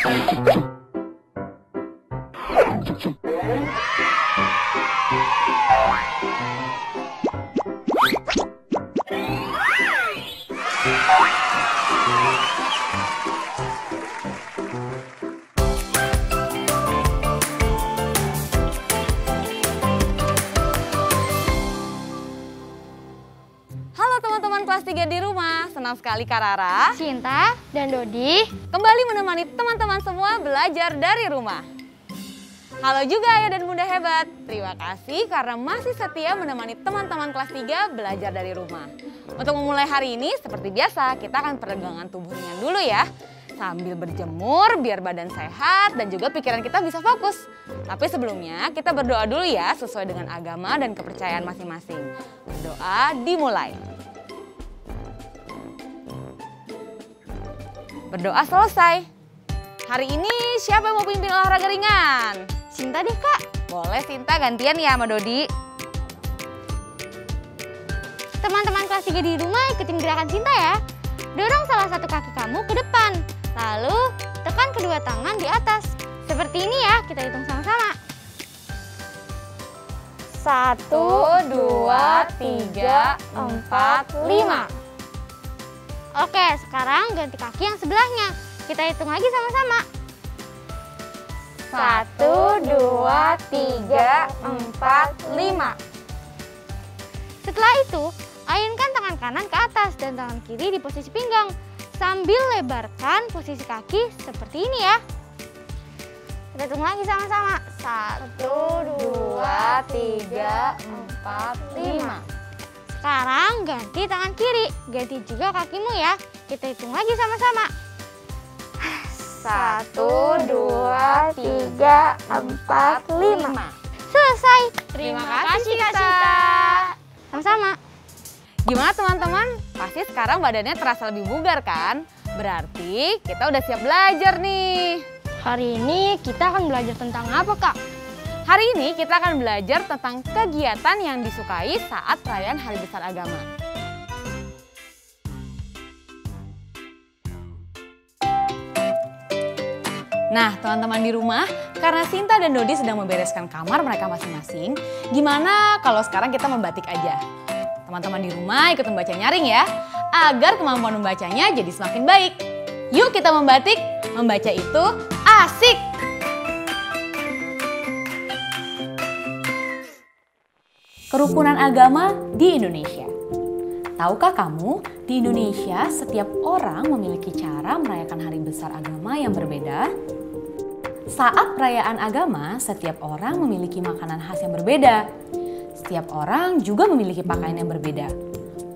Halo teman-teman kelas 3 di rumah, senang sekali Kak Rara, Cinta, dan Dodi kembali menemani teman-teman semua belajar dari rumah. Halo juga ayah dan bunda hebat, terima kasih karena masih setia menemani teman-teman kelas 3 belajar dari rumah. Untuk memulai hari ini seperti biasa kita akan peregangan tubuh ringan dulu ya. Sambil berjemur biar badan sehat dan juga pikiran kita bisa fokus. Tapi sebelumnya kita berdoa dulu ya sesuai dengan agama dan kepercayaan masing-masing. Berdoa dimulai. Berdoa selesai. Hari ini siapa yang mau pimpin olahraga ringan? Cinta deh Kak. Boleh Sinta gantian ya sama Dodi. Teman-teman kelas 3 di rumah ikutin gerakan Cinta ya. Dorong salah satu kaki kamu ke depan. Lalu tekan kedua tangan di atas. Seperti ini ya, kita hitung sama-sama. 1, 2, 3, 4, 5. Oke, sekarang ganti kaki yang sebelahnya. Kita hitung lagi sama-sama. 1, 2, 3, 4, 5. Setelah itu, ayunkan tangan kanan ke atas dan tangan kiri di posisi pinggang. Sambil lebarkan posisi kaki seperti ini ya. Kita hitung lagi sama-sama. 1, 2, 3, 4, 5. Sekarang ganti tangan kiri. Ganti juga kakimu ya. Kita hitung lagi sama-sama. 1, 2, 3, 4, 5. Selesai. Terima kasih Kak Cinta. Sama-sama. Gimana teman-teman? Pasti sekarang badannya terasa lebih bugar kan? Berarti kita udah siap belajar nih. Hari ini kita akan belajar tentang apa Kak? Hari ini kita akan belajar tentang kegiatan yang disukai saat perayaan Hari Besar Agama. Nah teman-teman di rumah, karena Sinta dan Dodi sedang membereskan kamar mereka masing-masing, gimana kalau sekarang kita membatik aja? Teman-teman di rumah ikut membaca nyaring ya, agar kemampuan membacanya jadi semakin baik. Yuk kita membatik, membaca itu asik! Kerukunan agama di Indonesia. Tahukah kamu, di Indonesia setiap orang memiliki cara merayakan hari besar agama yang berbeda? Saat perayaan agama, setiap orang memiliki makanan khas yang berbeda. Setiap orang juga memiliki pakaian yang berbeda.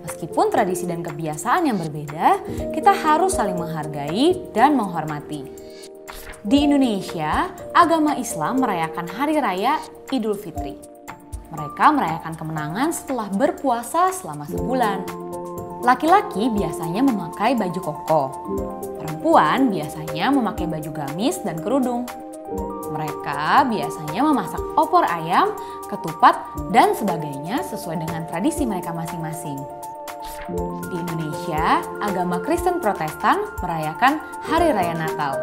Meskipun tradisi dan kebiasaan yang berbeda, kita harus saling menghargai dan menghormati. Di Indonesia, agama Islam merayakan Hari Raya Idul Fitri. Mereka merayakan kemenangan setelah berpuasa selama sebulan. Laki-laki biasanya memakai baju koko. Perempuan biasanya memakai baju gamis dan kerudung. Mereka biasanya memasak opor ayam, ketupat, dan sebagainya sesuai dengan tradisi mereka masing-masing. Di Indonesia, agama Kristen Protestan merayakan Hari Raya Natal.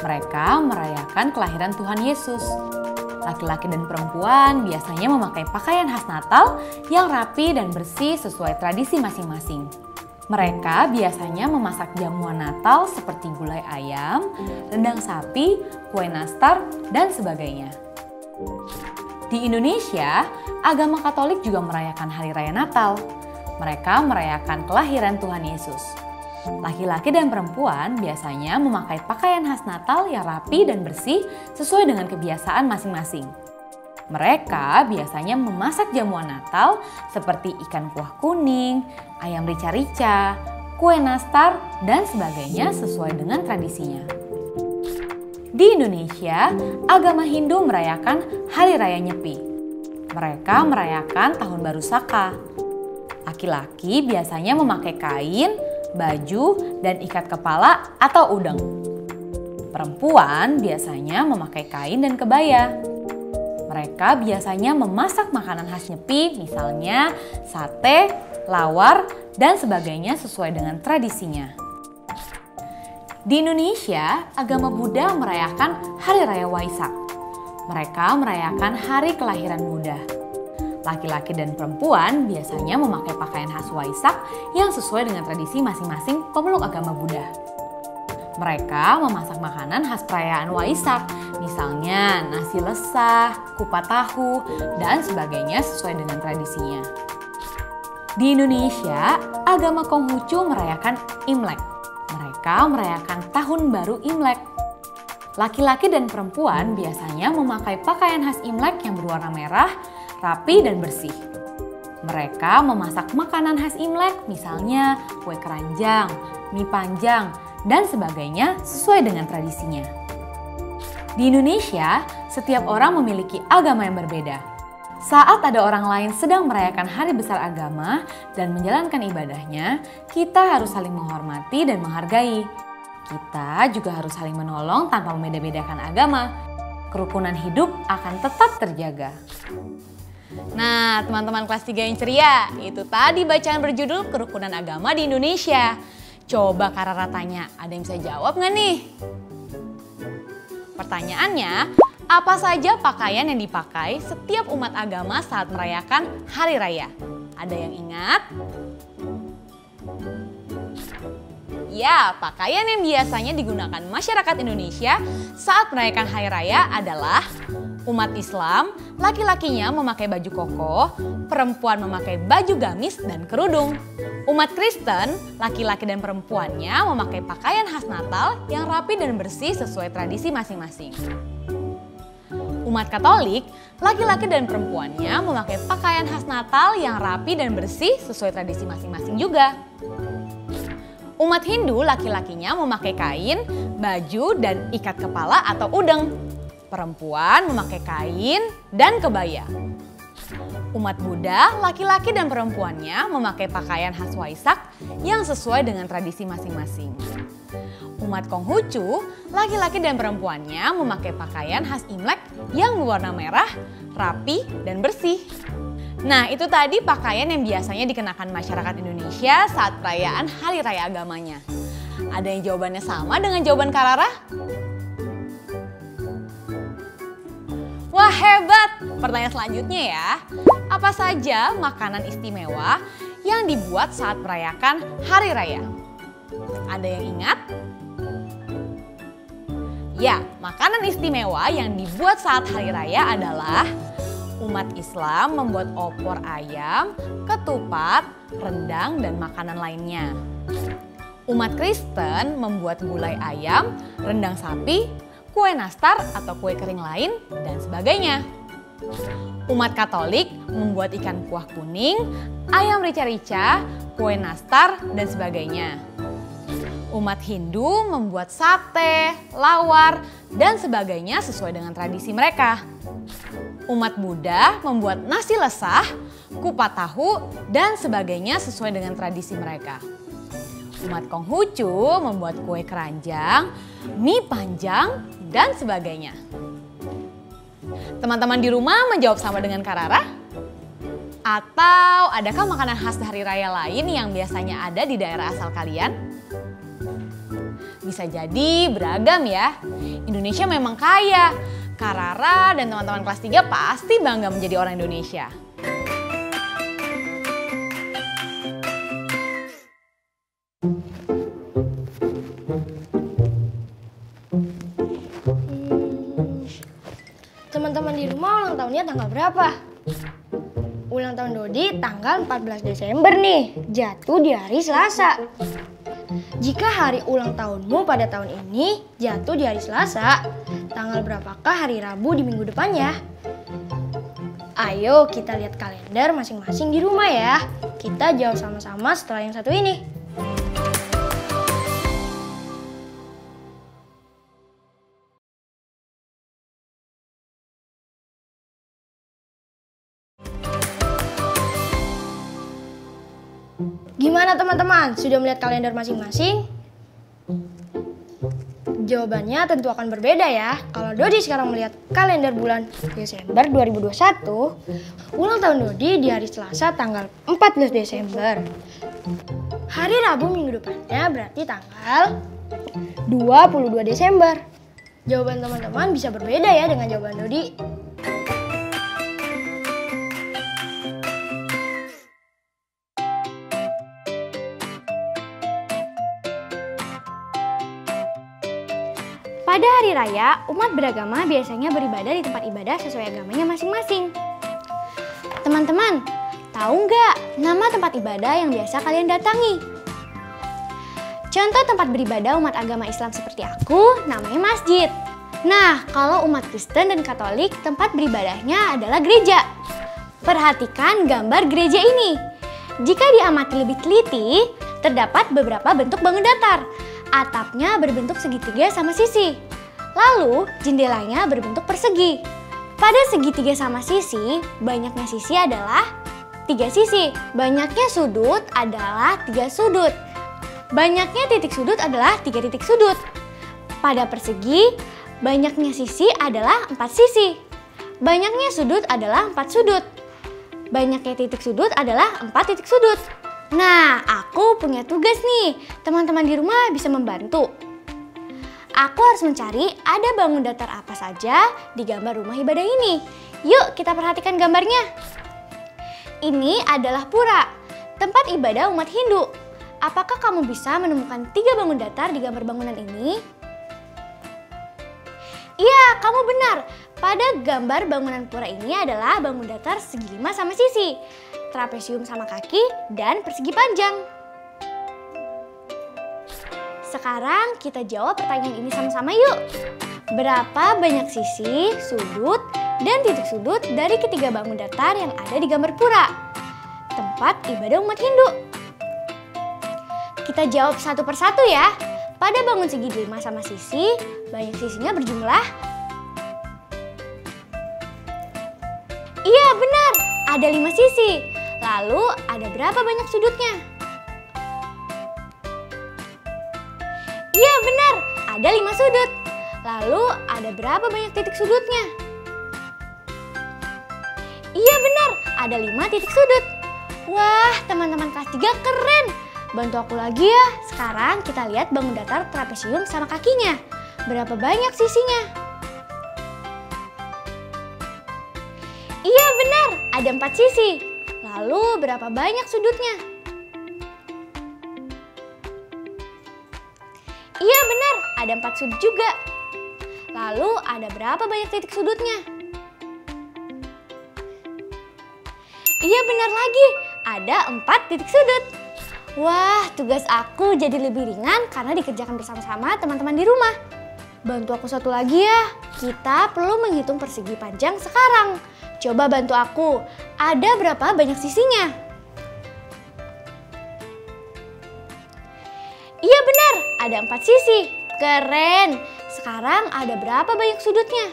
Mereka merayakan kelahiran Tuhan Yesus. Laki-laki dan perempuan biasanya memakai pakaian khas Natal yang rapi dan bersih sesuai tradisi masing-masing. Mereka biasanya memasak jamuan Natal seperti gulai ayam, rendang sapi, kue nastar, dan sebagainya. Di Indonesia, agama Katolik juga merayakan Hari Raya Natal. Mereka merayakan kelahiran Tuhan Yesus. Laki-laki dan perempuan biasanya memakai pakaian khas Natal yang rapi dan bersih sesuai dengan kebiasaan masing-masing. Mereka biasanya memasak jamuan Natal seperti ikan kuah kuning, ayam rica-rica, kue nastar, dan sebagainya sesuai dengan tradisinya. Di Indonesia, agama Hindu merayakan Hari Raya Nyepi. Mereka merayakan Tahun Baru Saka. Laki-laki biasanya memakai kain, baju, dan ikat kepala atau udeng. Perempuan biasanya memakai kain dan kebaya. Mereka biasanya memasak makanan khas Nyepi, misalnya sate, lawar, dan sebagainya sesuai dengan tradisinya. Di Indonesia, agama Buddha merayakan Hari Raya Waisak. Mereka merayakan hari kelahiran Buddha. Laki-laki dan perempuan biasanya memakai pakaian khas Waisak yang sesuai dengan tradisi masing-masing pemeluk agama Buddha. Mereka memasak makanan khas perayaan Waisak, misalnya nasi lesah, kupat tahu, dan sebagainya sesuai dengan tradisinya. Di Indonesia, agama Konghucu merayakan Imlek. Mereka merayakan Tahun Baru Imlek. Laki-laki dan perempuan biasanya memakai pakaian khas Imlek yang berwarna merah, rapi dan bersih. Mereka memasak makanan khas Imlek, misalnya kue keranjang, mie panjang, dan sebagainya sesuai dengan tradisinya. Di Indonesia, setiap orang memiliki agama yang berbeda. Saat ada orang lain sedang merayakan hari besar agama dan menjalankan ibadahnya, kita harus saling menghormati dan menghargai. Kita juga harus saling menolong tanpa membeda-bedakan agama. Kerukunan hidup akan tetap terjaga. Nah, teman-teman kelas 3 yang ceria, itu tadi bacaan berjudul Kerukunan Agama di Indonesia. Coba Kak Rara tanya, ada yang bisa jawab nggak nih? Pertanyaannya, apa saja pakaian yang dipakai setiap umat agama saat merayakan Hari Raya? Ada yang ingat? Ya, pakaian yang biasanya digunakan masyarakat Indonesia saat merayakan Hari Raya adalah umat Islam, laki-lakinya memakai baju koko, perempuan memakai baju gamis dan kerudung. Umat Kristen, laki-laki dan perempuannya memakai pakaian khas Natal yang rapi dan bersih sesuai tradisi masing-masing. Umat Katolik, laki-laki dan perempuannya memakai pakaian khas Natal yang rapi dan bersih sesuai tradisi masing-masing juga. Umat Hindu, laki-lakinya memakai kain, baju, dan ikat kepala atau udeng. Perempuan memakai kain dan kebaya. Umat Buddha, laki-laki dan perempuannya memakai pakaian khas Waisak yang sesuai dengan tradisi masing-masing. Umat Konghucu, laki-laki dan perempuannya memakai pakaian khas Imlek yang berwarna merah, rapi, dan bersih. Nah, itu tadi pakaian yang biasanya dikenakan masyarakat Indonesia saat perayaan Hari Raya agamanya. Ada yang jawabannya sama dengan jawaban Kak Rara? Wah, hebat! Pertanyaan selanjutnya ya. Apa saja makanan istimewa yang dibuat saat merayakan Hari Raya? Ada yang ingat? Ya, makanan istimewa yang dibuat saat Hari Raya adalah umat Islam membuat opor ayam, ketupat, rendang, dan makanan lainnya. Umat Kristen membuat gulai ayam, rendang sapi, kue nastar atau kue kering lain, dan sebagainya. Umat Katolik membuat ikan kuah kuning, ayam rica-rica, kue nastar, dan sebagainya. Umat Hindu membuat sate, lawar, dan sebagainya sesuai dengan tradisi mereka. Umat Buddha membuat nasi lesah, kupat tahu, dan sebagainya sesuai dengan tradisi mereka. Umat Konghucu membuat kue keranjang, mie panjang, dan sebagainya. Teman-teman di rumah menjawab sama dengan Kak Rara? Atau adakah makanan khas hari raya lain yang biasanya ada di daerah asal kalian? Bisa jadi beragam ya. Indonesia memang kaya. Kak Rara dan teman-teman kelas 3 pasti bangga menjadi orang Indonesia. Teman-teman di rumah ulang tahunnya tanggal berapa? Ulang tahun Dodi tanggal 14 Desember nih, jatuh di hari Selasa. Jika hari ulang tahunmu pada tahun ini jatuh di hari Selasa, tanggal berapakah hari Rabu di minggu depannya? Ayo kita lihat kalender masing-masing di rumah ya. Kita jawab sama-sama setelah yang satu ini. Gimana teman-teman? Sudah melihat kalender masing-masing? Jawabannya tentu akan berbeda ya. Kalau Dodi sekarang melihat kalender bulan Desember 2021, ulang tahun Dodi di hari Selasa tanggal 14 Desember. Hari Rabu minggu depannya berarti tanggal 22 Desember. Jawaban teman-teman bisa berbeda ya dengan jawaban Dodi. Pada hari raya, umat beragama biasanya beribadah di tempat ibadah sesuai agamanya masing-masing. Teman-teman, tahu nggak nama tempat ibadah yang biasa kalian datangi? Contoh tempat beribadah umat agama Islam seperti aku, namanya masjid. Nah, kalau umat Kristen dan Katolik, tempat beribadahnya adalah gereja. Perhatikan gambar gereja ini. Jika diamati lebih teliti, terdapat beberapa bentuk bangun datar. Atapnya berbentuk segitiga sama sisi. Lalu, jendelanya berbentuk persegi. Pada segitiga sama sisi, banyaknya sisi adalah 3 sisi. Banyaknya sudut adalah 3 sudut. Banyaknya titik sudut adalah 3 titik sudut. Pada persegi, banyaknya sisi adalah 4 sisi. Banyaknya sudut adalah 4 sudut. Banyaknya titik sudut adalah 4 titik sudut. Nah, aku punya tugas nih. Teman-teman di rumah bisa membantu. Aku harus mencari ada bangun datar apa saja di gambar rumah ibadah ini. Yuk kita perhatikan gambarnya. Ini adalah pura, tempat ibadah umat Hindu. Apakah kamu bisa menemukan 3 bangun datar di gambar bangunan ini? Iya, kamu benar. Pada gambar bangunan pura ini adalah bangun datar segi 5 sama sisi, trapesium sama kaki, dan persegi panjang. Sekarang kita jawab pertanyaan ini sama-sama yuk. Berapa banyak sisi, sudut, dan titik sudut dari ketiga bangun datar yang ada di gambar pura, tempat ibadah umat Hindu? Kita jawab satu persatu ya. Pada bangun segi 5 sama sisi, banyak sisinya berjumlah. Iya benar, ada 5 sisi. Lalu ada berapa banyak sudutnya? Iya benar, ada 5 sudut. Lalu ada berapa banyak titik sudutnya? Iya benar, ada 5 titik sudut. Wah, teman-teman kelas 3 keren. Bantu aku lagi ya. Sekarang kita lihat bangun datar trapesium sama kakinya. Berapa banyak sisinya? Iya benar, ada 4 sisi. Lalu berapa banyak sudutnya? Iya benar, ada 4 sudut juga. Lalu ada berapa banyak titik sudutnya? Iya benar lagi, ada 4 titik sudut. Wah, tugas aku jadi lebih ringan karena dikerjakan bersama-sama teman-teman di rumah. Bantu aku satu lagi ya. Kita perlu menghitung persegi panjang sekarang. Coba bantu aku. Ada berapa banyak sisinya? Iya benar, ada 4 sisi. Keren. Sekarang ada berapa banyak sudutnya?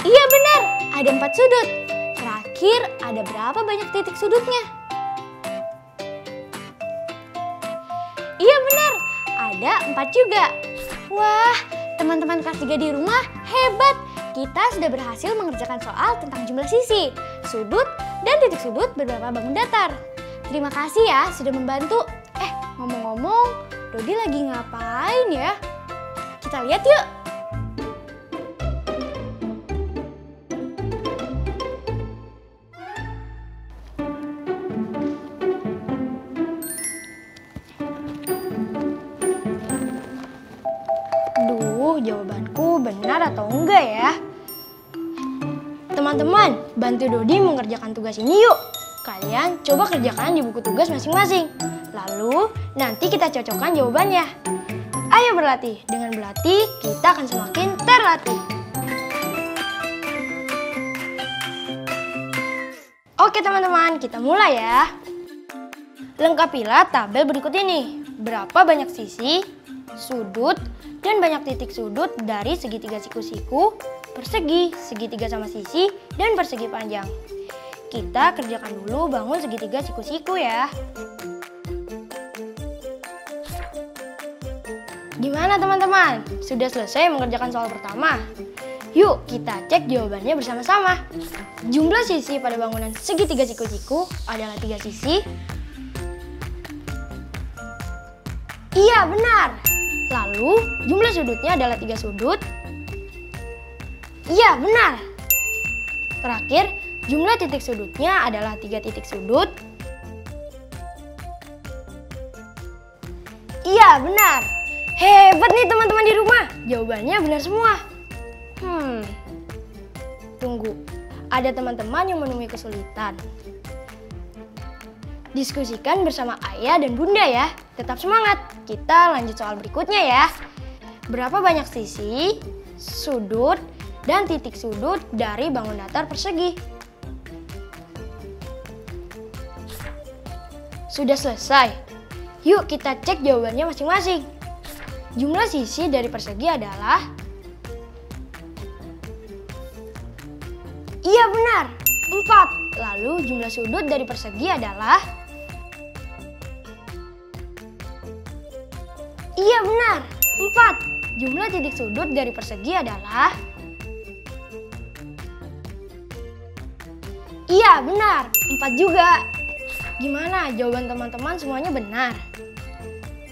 Iya benar, ada 4 sudut. Terakhir, ada berapa banyak titik sudutnya? Iya benar, ada 4 juga. Wah, teman-teman kelas 3 di rumah hebat. Kita sudah berhasil mengerjakan soal tentang jumlah sisi, sudut, dan titik sudut beberapa bangun datar. Terima kasih ya sudah membantu. Ngomong-ngomong, Dodi lagi ngapain ya? Kita lihat yuk. Jawabanku benar atau enggak ya? Teman-teman, bantu Dodi mengerjakan tugas ini yuk. Kalian coba kerjakan di buku tugas masing-masing. Lalu nanti kita cocokkan jawabannya. Ayo berlatih. Dengan berlatih, kita akan semakin terlatih. Oke teman-teman, kita mulai ya. Lengkapilah tabel berikut ini. Berapa banyak sisi, sudut, dan banyak titik sudut dari segitiga siku-siku, persegi, segitiga sama sisi, dan persegi panjang. Kita kerjakan dulu bangun segitiga siku-siku ya. Gimana teman-teman? Sudah selesai mengerjakan soal pertama? Yuk kita cek jawabannya bersama-sama. Jumlah sisi pada bangunan segitiga siku-siku adalah 3 sisi. Iya, benar. Lalu, jumlah sudutnya adalah 3 sudut. Iya, benar. Terakhir, jumlah titik sudutnya adalah 3 titik sudut. Iya, benar. Hebat nih teman-teman di rumah. Jawabannya benar semua. Tunggu. Ada teman-teman yang menemui kesulitan. Diskusikan bersama ayah dan bunda ya. Tetap semangat. Kita lanjut soal berikutnya ya. Berapa banyak sisi, sudut, dan titik sudut dari bangun datar persegi? Sudah selesai. Yuk kita cek jawabannya masing-masing. Jumlah sisi dari persegi adalah... Iya benar, 4. Lalu jumlah sudut dari persegi adalah... Iya benar, 4. Jumlah titik sudut dari persegi adalah... Iya benar, 4 juga. Gimana jawaban teman-teman semuanya benar?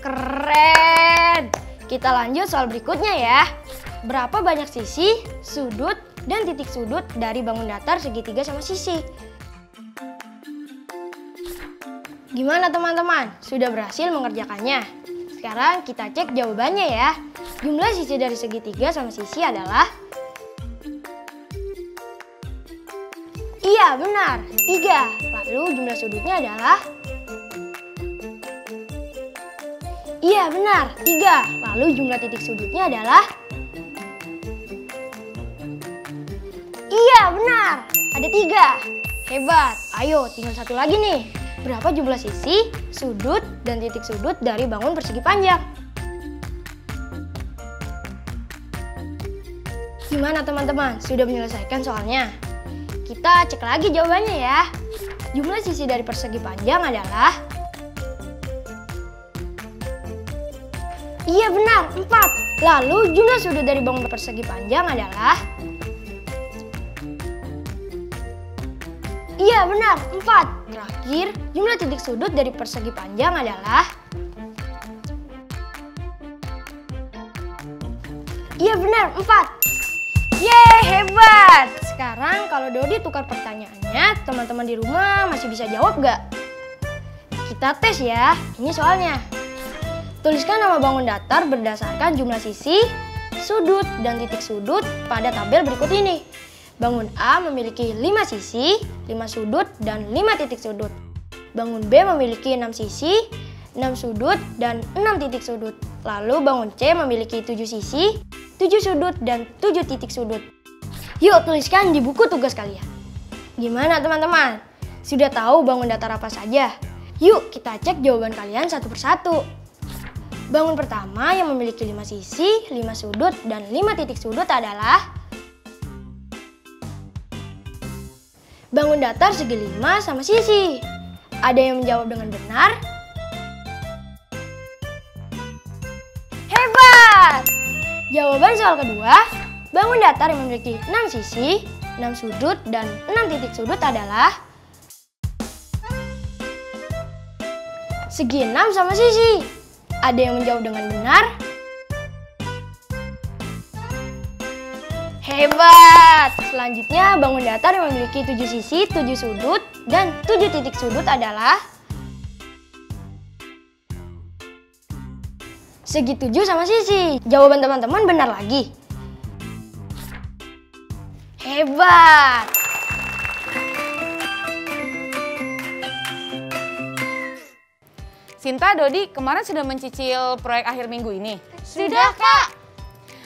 Keren! Kita lanjut soal berikutnya ya. Berapa banyak sisi, sudut, dan titik sudut dari bangun datar segitiga sama sisi? Gimana teman-teman? Sudah berhasil mengerjakannya? Sekarang kita cek jawabannya ya. Jumlah sisi dari segitiga sama sisi adalah... Iya benar, 3. Lalu jumlah sudutnya adalah... Iya benar, 3. Lalu jumlah titik sudutnya adalah... Iya benar, ada 3. Hebat, ayo tinggal satu lagi nih. Berapa jumlah sisi, sudut, dan titik sudut dari bangun persegi panjang? Gimana teman-teman, sudah menyelesaikan soalnya? Kita cek lagi jawabannya ya. Jumlah sisi dari persegi panjang adalah... Iya benar, 4. Lalu jumlah sudut dari bangun persegi panjang adalah... Iya benar, 4. Terakhir, jumlah titik sudut dari persegi panjang adalah... Iya benar, 4. Yeay, hebat! Sekarang kalau Dodi tukar pertanyaannya, teman-teman di rumah masih bisa jawab gak? Kita tes ya, ini soalnya. Tuliskan nama bangun datar berdasarkan jumlah sisi, sudut, dan titik sudut pada tabel berikut ini. Bangun A memiliki 5 sisi, 5 sudut, dan 5 titik sudut. Bangun B memiliki 6 sisi, 6 sudut, dan 6 titik sudut. Lalu bangun C memiliki 7 sisi, 7 sudut, dan 7 titik sudut. Yuk tuliskan di buku tugas kalian. Gimana teman-teman? Sudah tahu bangun datar apa saja? Yuk kita cek jawaban kalian satu persatu. Bangun pertama yang memiliki 5 sisi, 5 sudut, dan 5 titik sudut adalah... Bangun datar segi 5 sama sisi. Ada yang menjawab dengan benar? Hebat! Jawaban soal kedua, bangun datar yang memiliki 6 sisi, 6 sudut, dan 6 titik sudut adalah... Segi 6 sama sisi. Ada yang menjawab dengan benar? Hebat! Selanjutnya, bangun datar yang memiliki 7 sisi, 7 sudut, dan 7 titik sudut adalah... Segi 7 sama sisi. Jawaban teman-teman benar lagi. Hebat! Sinta, Dodi, kemarin sudah mencicil proyek akhir minggu ini? Sudah, Kak.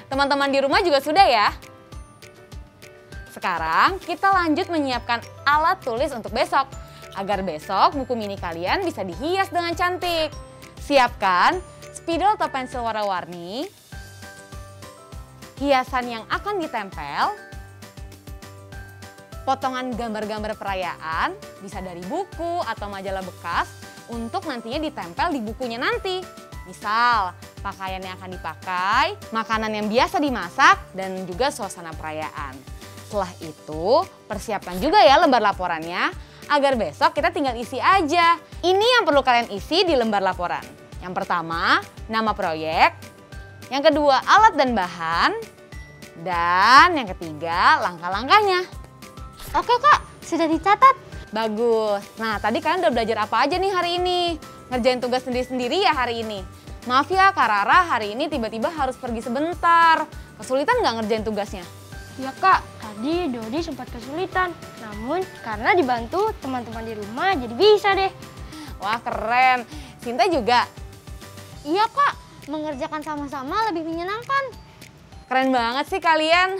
Teman-teman di rumah juga sudah ya? Sekarang kita lanjut menyiapkan alat tulis untuk besok. Agar besok buku mini kalian bisa dihias dengan cantik. Siapkan spidol atau pensil warna-warni, hiasan yang akan ditempel, potongan gambar-gambar perayaan, bisa dari buku atau majalah bekas, untuk nantinya ditempel di bukunya nanti. Misal, pakaian yang akan dipakai, makanan yang biasa dimasak, dan juga suasana perayaan. Setelah itu, persiapkan juga ya lembar laporannya, agar besok kita tinggal isi aja. Ini yang perlu kalian isi di lembar laporan. Yang pertama, nama proyek. Yang kedua, alat dan bahan. Dan yang ketiga, langkah-langkahnya. Oke Kak, sudah dicatat. Bagus. Nah, tadi kalian udah belajar apa aja nih hari ini? Ngerjain tugas sendiri-sendiri ya hari ini? Maaf ya Kak Rara, hari ini tiba-tiba harus pergi sebentar. Kesulitan nggak ngerjain tugasnya? Ya Kak, tadi Dodi sempat kesulitan. Namun karena dibantu teman-teman di rumah jadi bisa deh. Wah keren. Sinta juga? Iya Kak, mengerjakan sama-sama lebih menyenangkan. Keren banget sih kalian.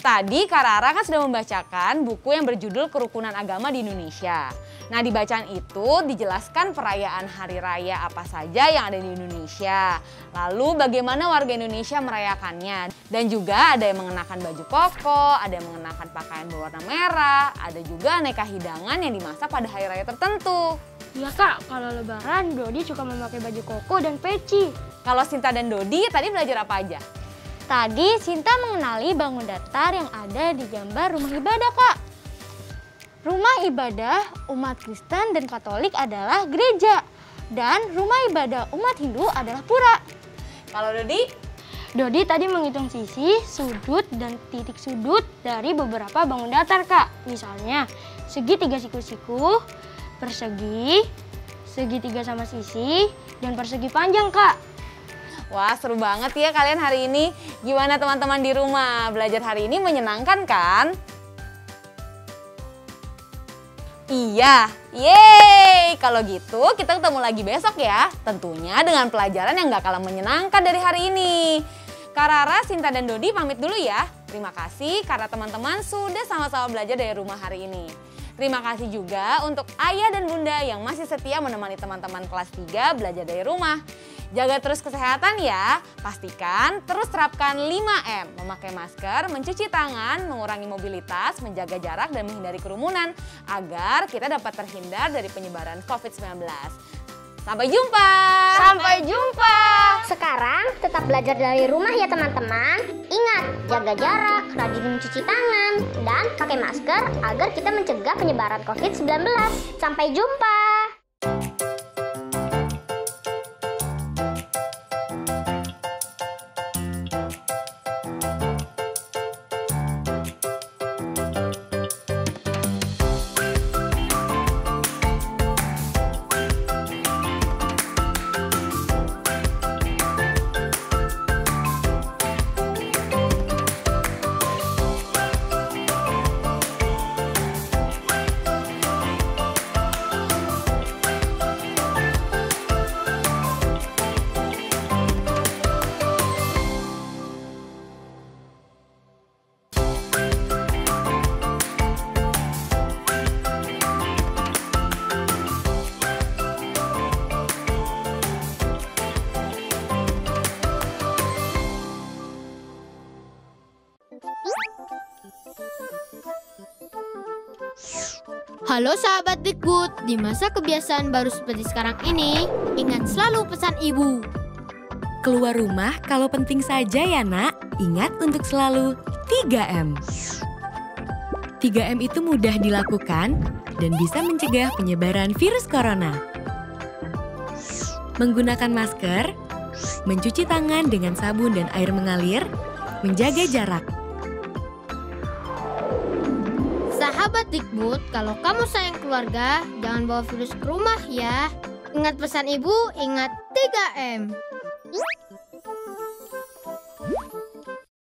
Tadi Kak Rara kan sudah membacakan buku yang berjudul Kerukunan Agama di Indonesia. Nah di bacaan itu dijelaskan perayaan hari raya apa saja yang ada di Indonesia. Lalu bagaimana warga Indonesia merayakannya. Dan juga ada yang mengenakan baju koko, ada yang mengenakan pakaian berwarna merah, ada juga aneka hidangan yang dimasak pada hari raya tertentu. Ya Kak, kalau lebaran Dodi suka memakai baju koko dan peci. Kalau Sinta dan Dodi tadi belajar apa aja? Tadi Sinta mengenali bangun datar yang ada di gambar rumah ibadah Kak. Rumah ibadah umat Kristen dan Katolik adalah gereja. Dan rumah ibadah umat Hindu adalah pura. Kalau Dodi? Dodi tadi menghitung sisi, sudut, dan titik sudut dari beberapa bangun datar Kak. Misalnya segi 3 siku-siku, persegi, segitiga sama sisi, dan persegi panjang Kak. Wah seru banget ya kalian hari ini. Gimana teman-teman di rumah? Belajar hari ini menyenangkan kan? Iya, yeay! Kalau gitu kita ketemu lagi besok ya. Tentunya dengan pelajaran yang gak kalah menyenangkan dari hari ini. Kak Rara, Sinta, dan Dodi pamit dulu ya. Terima kasih karena teman-teman sudah sama-sama belajar dari rumah hari ini. Terima kasih juga untuk ayah dan bunda yang masih setia menemani teman-teman kelas 3 belajar dari rumah. Jaga terus kesehatan ya, pastikan terus terapkan 5M, memakai masker, mencuci tangan, mengurangi mobilitas, menjaga jarak dan menghindari kerumunan agar kita dapat terhindar dari penyebaran COVID-19. Sampai jumpa! Sampai jumpa! Sekarang tetap belajar dari rumah ya teman-teman. Ingat, jaga jarak, rajin mencuci tangan, dan pakai masker agar kita mencegah penyebaran COVID-19. Sampai jumpa! Halo sahabat Dikbud, di masa kebiasaan baru seperti sekarang ini, ingat selalu pesan ibu. Keluar rumah kalau penting saja ya nak, ingat untuk selalu 3M. 3M itu mudah dilakukan dan bisa mencegah penyebaran virus corona. Menggunakan masker, mencuci tangan dengan sabun dan air mengalir, menjaga jarak. Sahabat Dikbud, kalau kamu sayang keluarga, jangan bawa virus ke rumah ya. Ingat pesan ibu, ingat 3M.